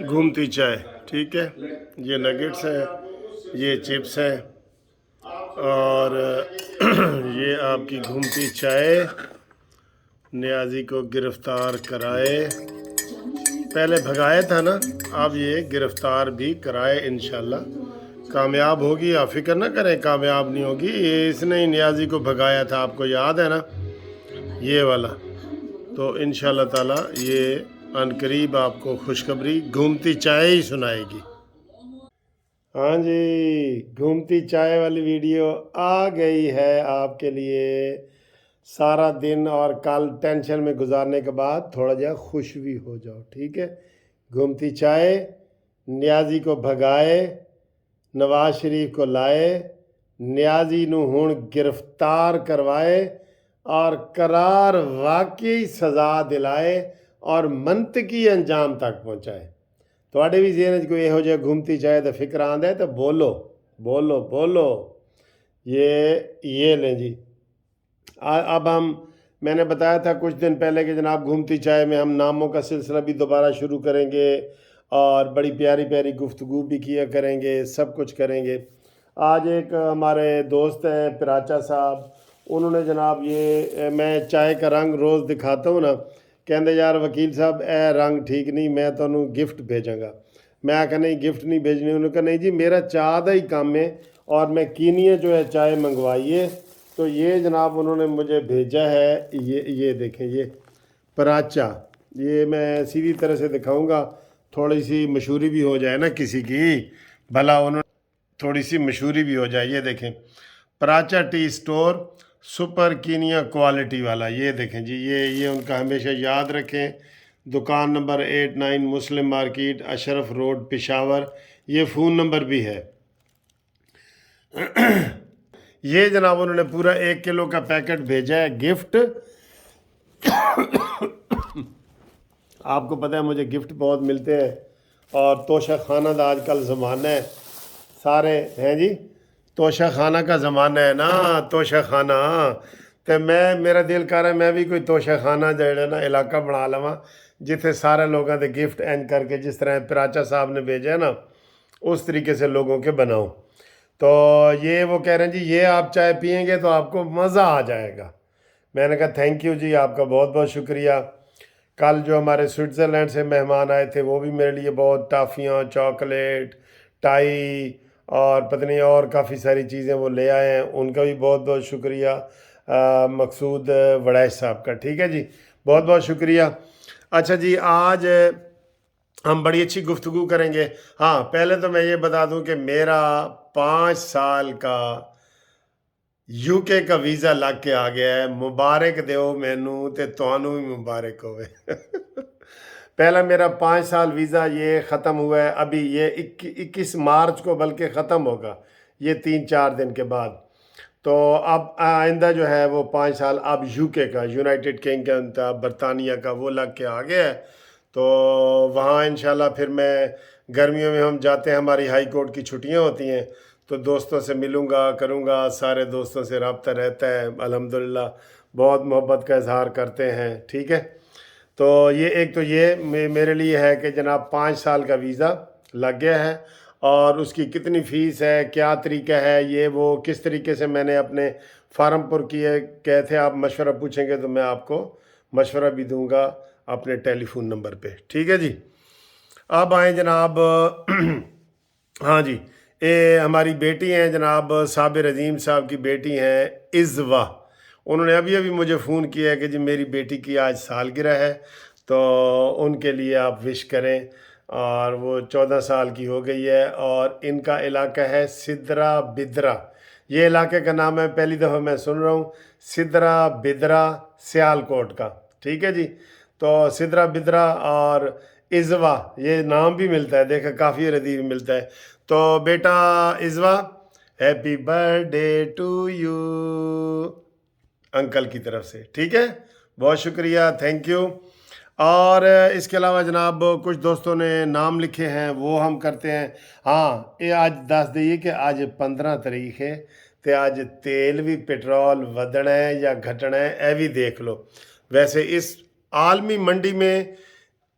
گھومتی چائے، ٹھیک ہے، یہ نگٹس ہیں، یہ چپس ہیں، اور یہ آپ کی گھومتی چائے نیازی کو گرفتار کرائے، پہلے بھگایا تھا نا، اب یہ گرفتار بھی کرائے انشاءاللہ، کامیاب ہوگی، آپ فکر نہ کریں کامیاب نہیں ہوگی، اس نے ہی نیازی کو بھگایا تھا، آپ کو یاد ہے نا یہ والا، تو انشاءاللہ تعالی یہ عن قریب آپ کو خوشخبری گھومتی چائے ہی سنائے گی۔ ہاں جی، گھومتی چائے والی ویڈیو آ گئی ہے آپ کے لیے، سارا دن اور کل ٹینشن میں گزارنے کے بعد تھوڑا جا خوش بھی ہو جاؤ، ٹھیک ہے، گھومتی چائے نیازی کو بھگائے، نواز شریف کو لائے، نیازی نو ہون گرفتار کروائے اور قرار واقعی سزا دلائے اور منطقی انجام تک پہنچائے۔ تھوڑے بھی ذہن وچ کوئی یہو جہا گھومتی چائے تو فکر آندا ہے تو بولو بولو بولو، یہ لیں جی۔ اب میں نے بتایا تھا کچھ دن پہلے کہ جناب گھومتی چائے میں ہم ناموں کا سلسلہ بھی دوبارہ شروع کریں گے اور بڑی پیاری پیاری گفتگو بھی کیا کریں گے، سب کچھ کریں گے۔ آج ایک ہمارے دوست ہیں پراچا صاحب، انہوں نے جناب یہ میں چائے کا رنگ روز دکھاتا ہوں نا، کہندے یار وکیل صاحب اے رنگ ٹھیک نہیں، میں تمہیں گفٹ بھیجاں گا۔ میں آکھا نہیں گفٹ نہیں بھیجنی، انہوں نے کہا نہیں جی میرا چائے دا ہی کام ہے اور میں کینیا جو ہے چائے منگوائیے، تو یہ جناب انہوں نے مجھے بھیجا ہے، یہ دیکھیں یہ پراچا، یہ میں سیدھی طرح سے دکھاؤں گا، تھوڑی سی مشہوری بھی ہو جائے نا کسی کی، بھلا انہوں نے تھوڑی سی مشہوری بھی ہو جائے۔ یہ دیکھیں Paracha T store super Kenya quality والا، یہ دیکھیں جی، یہ ان کا ہمیشہ یاد رکھیں، دکان نمبر 89 مسلم مارکیٹ اشرف روڈ پشاور، یہ فون نمبر بھی ہے۔ یہ جناب انہوں نے پورا 1 کلو کا پیکٹ بھیجا ہے گفٹ، آپ کو پتہ ہے مجھے گفٹ بہت ملتے ہیں اور توشہ خانہ دا آج کل زمانہ ہے، سارے ہیں جی، توشہ خانہ کا زمانہ ہے نا، توشہ خانہ، تو میرا دل کر رہا ہے میں بھی کوئی توشہ خانہ جڑا نا علاقہ بنا لواں جتھے سارے لوگوں دے گفٹ اینڈ کر کے جس طرح پراچا صاحب نے بھیجا ہے نا اس طریقے سے لوگوں کے بناؤں۔ تو یہ وہ کہہ رہے ہیں جی یہ آپ چائے پئیں گے تو آپ کو مزہ آ جائے گا۔ میں نے کہا تھینک یو جی، آپ کا بہت بہت شکریہ۔ کل جو ہمارے سوئٹزرلینڈ سے مہمان آئے تھے وہ بھی میرے لیے بہت ٹافیاں، چاکلیٹ، ٹائی اور پتہ نہیں اور کافی ساری چیزیں وہ لے آئے ہیں، ان کا بھی بہت بہت شکریہ مقصود وڑیش صاحب کا، ٹھیک ہے جی، بہت بہت شکریہ۔ اچھا جی، آج ہم بڑی اچھی گفتگو کریں گے۔ ہاں پہلے تو میں یہ بتا دوں کہ میرا 5 سال کا یو کے کا ویزا لگ کے آ گیا ہے، مبارک دیو مینوں تے تانوں بھی مبارک ہوئے۔ پہلا میرا 5 سال ویزا یہ ختم ہوا ہے، ابھی یہ 21 مارچ کو بلکہ ختم ہوگا، یہ 3-4 دن کے بعد، تو اب آئندہ جو ہے وہ 5 سال اب یو کے کا، یونائٹڈ کنگڈم کا، برطانیہ کا وہ لگ کے آ گیا ہے، تو وہاں انشاءاللہ پھر میں گرمیوں میں ہم جاتے ہیں، ہماری ہائی کورٹ کی چھٹیاں ہوتی ہیں تو دوستوں سے ملوں گا کروں گا، سارے دوستوں سے رابطہ رہتا ہے الحمدللہ، بہت محبت کا اظہار کرتے ہیں، ٹھیک ہے۔ تو یہ ایک تو یہ میرے لیے ہے کہ جناب 5 سال کا ویزا لگ گیا ہے، اور اس کی کتنی فیس ہے، کیا طریقہ ہے، یہ وہ کس طریقے سے میں نے اپنے فارم پر کیے، کہے تھے آپ مشورہ پوچھیں گے تو میں آپ کو مشورہ بھی دوں گا اپنے ٹیلی فون نمبر پہ، ٹھیک ہے جی۔ اب آئیں جناب، ہاں جی، ہماری بیٹی ہیں جناب صابر عظیم صاحب کی بیٹی ہیں عزوہ، انہوں نے ابھی مجھے فون کیا ہے کہ جی میری بیٹی کی آج سالگرہ ہے تو ان کے لیے آپ وش کریں، اور وہ 14 سال کی ہو گئی ہے، اور ان کا علاقہ ہے سدرا بدرا، یہ علاقے کا نام ہے پہلی دفعہ میں سن رہا ہوں، سدرا بدرا سیال کوٹ کا، ٹھیک ہے جی۔ تو سدرا بدرا اور عزوہ یہ نام بھی ملتا ہے، دیکھا کافی ردیف ملتا ہے، تو بیٹا Azwa happy birthday to you uncle کی طرف سے، ٹھیک ہے، بہت شکریہ، تھینک یو۔ اور اس کے علاوہ جناب کچھ دوستوں نے نام لکھے ہیں وہ ہم کرتے ہیں۔ ہاں یہ آج دس دئیے کہ آج 15 تاریخ ہے تو آج تیل بھی پیٹرول ودنا ہے یا گھٹنا ہے، اے بھی دیکھ لو۔ ویسے اس عالمی منڈی میں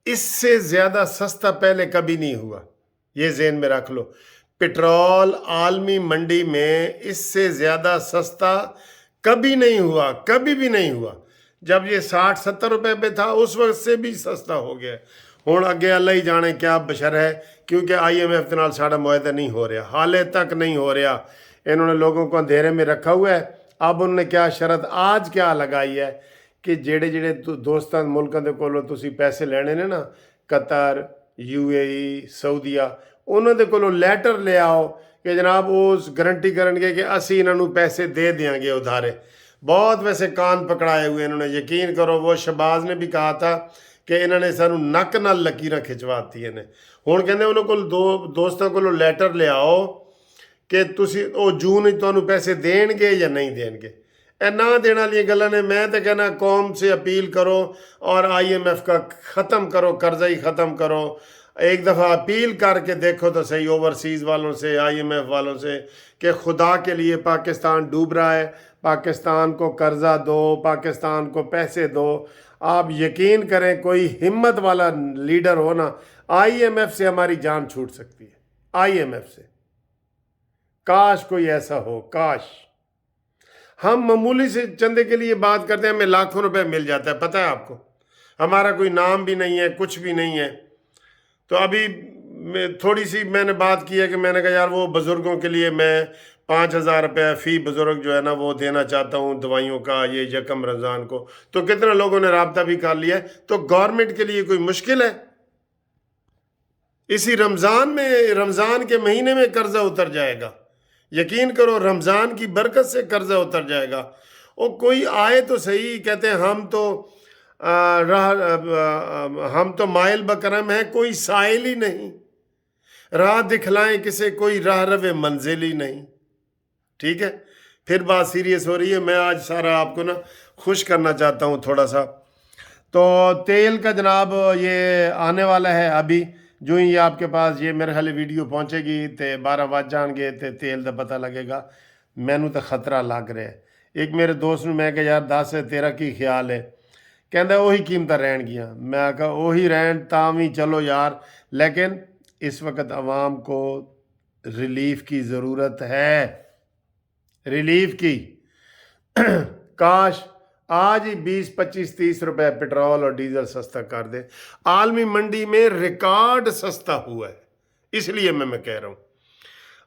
اس سے زیادہ سستا پہلے کبھی نہیں ہوا، یہ ذہن میں رکھ لو۔ پٹرول عالمی منڈی میں اس سے زیادہ سستا کبھی نہیں ہوا، کبھی بھی نہیں ہوا۔ جب یہ 60-70 روپے پہ تھا اس وقت سے بھی سستا ہو گیا۔ ہوں اگے اللہ ہی جانے کیا بشر ہے، کیونکہ آئی ایم ایف کے نال ساڑا معاہدہ نہیں ہو رہا، حالے تک نہیں ہو رہا۔ انہوں نے لوگوں کو اندھیرے میں رکھا ہوا ہے۔ اب انہوں نے کیا شرط آج کیا لگائی ہے کہ جڑے دوستان ملکوں کے کولوں تسی پیسے لینے نے نا، قطر، یو اے ای، سعودیہ، انہوں دے کولوں لیٹر لے آؤ کہ جناب اس گارنٹی کرن گے کہ اسی انہوں پیسے دے دیاں گے ادھارے۔ بہت ویسے کان پکڑائے ہوئے انہوں نے، یقین کرو وہ شہباز نے بھی کہا تھا کہ انہوں نے سانو نک نال لکیراں کھچواتی ہیں۔ ہن کہندے انہوں کول دوستاں کولوں لیٹر لے آؤ کہ تسی او جون ہی تانوں پیسے دین گے یا نہیں دین گے۔ اے نہ دینے والی گلاں نے، میں تو کہنا قوم سے اپیل کرو اور آئی ایم ایف کا ختم کرو، قرضہ ہی ختم کرو۔ ایک دفعہ اپیل کر کے دیکھو تو صحیح اوورسیز والوں سے، آئی ایم ایف والوں سے، کہ خدا کے لیے پاکستان ڈوب رہا ہے، پاکستان کو قرضہ دو، پاکستان کو پیسے دو۔ آپ یقین کریں کوئی ہمت والا لیڈر ہو نا، آئی ایم ایف سے ہماری جان چھوٹ سکتی ہے، آئی ایم ایف سے۔ کاش کوئی ایسا ہو، کاش۔ ہم معمولی سے چندے کے لیے بات کرتے ہیں، ہمیں لاکھوں روپے مل جاتا ہے، پتہ ہے آپ کو۔ ہمارا کوئی نام بھی نہیں ہے، کچھ بھی نہیں ہے۔ تو ابھی تھوڑی سی میں نے بات کی ہے کہ میں نے کہا یار وہ بزرگوں کے لیے میں 5,000 روپے فی بزرگ جو ہے نا وہ دینا چاہتا ہوں دوائیوں کا، یہ یکم رمضان کو۔ تو کتنے لوگوں نے رابطہ بھی کر لیا ہے۔ تو گورنمنٹ کے لیے کوئی مشکل ہے؟ اسی رمضان میں، رمضان کے مہینے میں قرضہ اتر جائے گا، یقین کرو رمضان کی برکت سے قرضہ اتر جائے گا۔ اور کوئی آئے تو صحیح، کہتے ہیں ہم تو مائل بکرم ہیں، کوئی سائل ہی نہیں، راہ دکھلائیں کسے، کوئی راہ رو منزل ہی نہیں۔ ٹھیک ہے، پھر بات سیریس ہو رہی ہے۔ میں آج سارا آپ کو نا خوش کرنا چاہتا ہوں تھوڑا سا۔ تو تیل کا جناب یہ آنے والا ہے ابھی، جو ہی آپ کے پاس یہ میرے خیال ویڈیو پہنچے گی تے 12 بج جان گے تے تیل دا پتہ لگے گا۔ مینوں تو خطرہ لگ رہا ہے۔ ایک میرے دوست نے میں کہ یار دس تیرا کی خیال ہے؟ کہندا وہی قیمتاں رہن گیاں۔ میں کہا وہی رہن تاویں چلو یار، لیکن اس وقت عوام کو ریلیف کی ضرورت ہے، ریلیف کی۔ کاش آج ہی 20-25-30 روپے پٹرول اور ڈیزل سستا کر دے۔ عالمی منڈی میں ریکارڈ سستا ہوا ہے، اس لیے میں کہہ رہا ہوں۔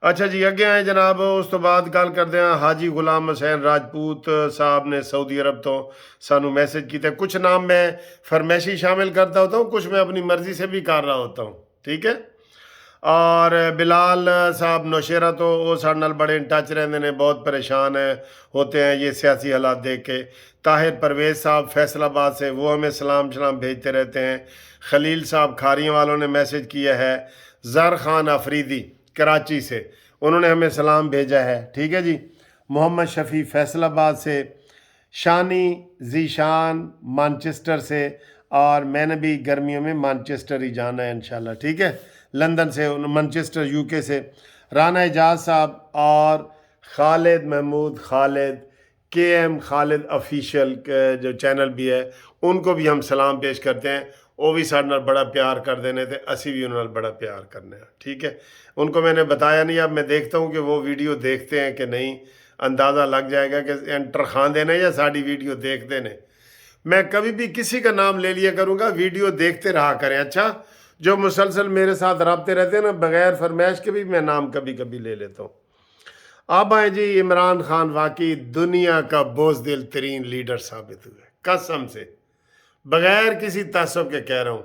اچھا جی اگے آئے جناب، اس تو بعد گل کرتے ہیں حاجی غلام حسین راجپوت صاحب نے سعودی عرب تو سانو میسج کیتا ہے۔ کچھ نام میں فرمائشی شامل کرتا ہوتا ہوں، کچھ میں اپنی مرضی سے بھی کر رہا ہوتا ہوں، ٹھیک ہے۔ اور بلال صاحب نوشیرہ تو وہ سارے نال بڑے ان ٹچ رہتے ہیں، بہت پریشان ہوتے ہیں یہ سیاسی حالات دیکھ کے۔ طاہر پرویز صاحب فیصل آباد سے، وہ ہمیں سلام بھیجتے رہتے ہیں۔ خلیل صاحب کھاریاں والوں نے میسج کیا ہے۔ زر خان آفریدی کراچی سے، انہوں نے ہمیں سلام بھیجا ہے، ٹھیک ہے جی۔ محمد شفیع فیصل آباد سے، شانی ذیشان مانچسٹر سے، اور میں نے بھی گرمیوں میں مانچسٹر ہی جانا ہے انشاءاللہ، ٹھیک ہے، لندن سے، مانچسٹر یو کے سے۔ رانا اعجاز صاحب اور خالد محمود خالد، کے ایم خالد آفیشیل جو چینل بھی ہے، ان کو بھی ہم سلام پیش کرتے ہیں۔ وہ بھی سارے نال بڑا پیار کر دینے تھے، اسی بھی انہوں نے بڑا پیار کرنے ہیں، ٹھیک ہے۔ ان کو میں نے بتایا نہیں، اب میں دیکھتا ہوں کہ وہ ویڈیو دیکھتے ہیں کہ نہیں، اندازہ لگ جائے گا کہ انٹر خان دینے یا ساری ویڈیو دیکھتے ہیں۔ میں کبھی بھی کسی کا نام لے لیا کروں گا، ویڈیو دیکھتے رہا کریں، اچھا۔ جو مسلسل میرے ساتھ رابطے رہتے ہیں نا، بغیر فرمائش کے بھی میں نام کبھی کبھی لے لیتا ہوں۔ اب آئیں جی، عمران خان واقعی دنیا کا بزدل ترین لیڈر ثابت ہوئے، قسم سے، بغیر کسی تعصب کے کہہ رہا ہوں۔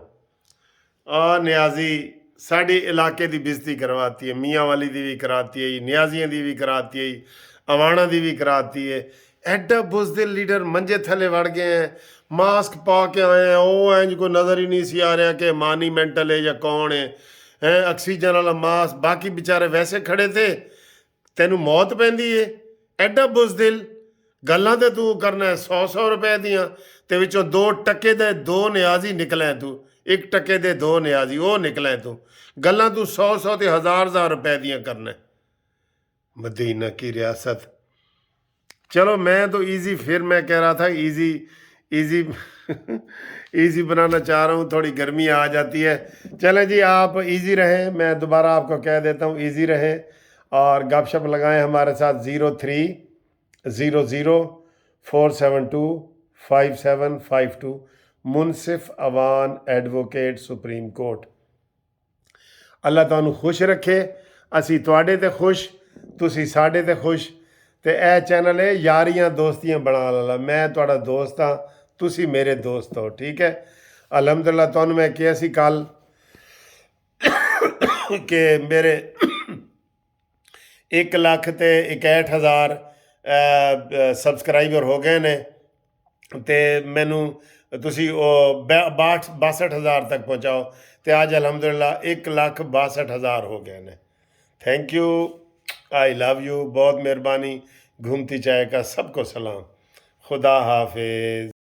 اور نیازی ساڑی علاقے دی بزتی کرواتی ہے، میاں والی دی بھی کراتی ہے، نیازیاں دی بھی کراتی ہے، اوانا دی بھی کراتی ہے۔ ایڈا بزدل لیڈر منجے تھلے وڑ گئے ہیں، ماسک پا کے آئے ہیں، وہ ہیں جن کو نظر ہی نہیں سی آ رہا کہ مانی مینٹل ہے یا کون ہے، آکسیجن والا ماسک، باقی بیچارے ویسے کھڑے تھے، تینوں موت پیندی ہے۔ ایڈا بزدل، گلاں تے تو کرنا ہے 100 روپے دیاں، تے وچوں 2 ٹکے دے 2 نیازی نکلے تو، 1 ٹکے دے 2 نیازی وہ نکلے تو، گلاں تو 100 تے 1000 روپے دیاں کرنا ہے۔ مدینہ کی ریاست، چلو میں تو ایزی، پھر میں کہہ رہا تھا ایزی ایزی بنانا چاہ رہا ہوں، تھوڑی گرمی آ جاتی ہے. چلیں جی آپ ایزی رہیں، میں دوبارہ آپ کو کہہ دیتا ہوں ایزی رہیں اور گپ شپ لگائیں ہمارے ساتھ. 03004725 منصف اوان ایڈوکیٹ سپریم کورٹ. اللہ ਤੁਹਾਨੂੰ ਖੁਸ਼ ਰੱਖੇ, ਅਸੀਂ ਤੁਹਾਡੇ ਤੇ ਖੁਸ਼, ਤੁਸੀਂ ਸਾਡੇ ਤੇ ਖੁਸ਼. ਤੇ ਇਹ ਚੈਨਲ ਹੈ ਯਾਰੀਆਂ ਦੋਸਤੀਆਂ ਬਣਾਉਣ ਵਾਲਾ. ਮੈਂ ਤੁਹਾਡਾ ਦੋਸਤ ਹਾਂ, ਤੁਸੀਂ ਮੇਰੇ ਦੋਸਤ ਹੋ, ਠੀਕ ਹੈ. ਅਲਹਮਦੁਲਿਲਾ ਤੁਹਾਨੂੰ ਮੈਂ ਕਿਹਾ ਸੀ ਕੱਲ ਕਿ ਮੇਰੇ 1 ਲੱਖ ਤੇ 61,000 ਸਬਸਕ੍ਰਾਈਬਰ ਹੋ ਗਏ ਨੇ ਤੇ ਮੈਨੂੰ ਤੁਸੀਂ ਉਹ 62,000 ਤੱਕ ਪਹੁੰਚਾਓ. ਤੇ ਅੱਜ ਅਲਹਮਦੁਲਿਲਾ 1,62,000 ਹੋ ਗਏ ਨੇ. Thank you, I love you, بہت مہربانی. گھومتی چائے کا سب کو سلام. خدا حافظ.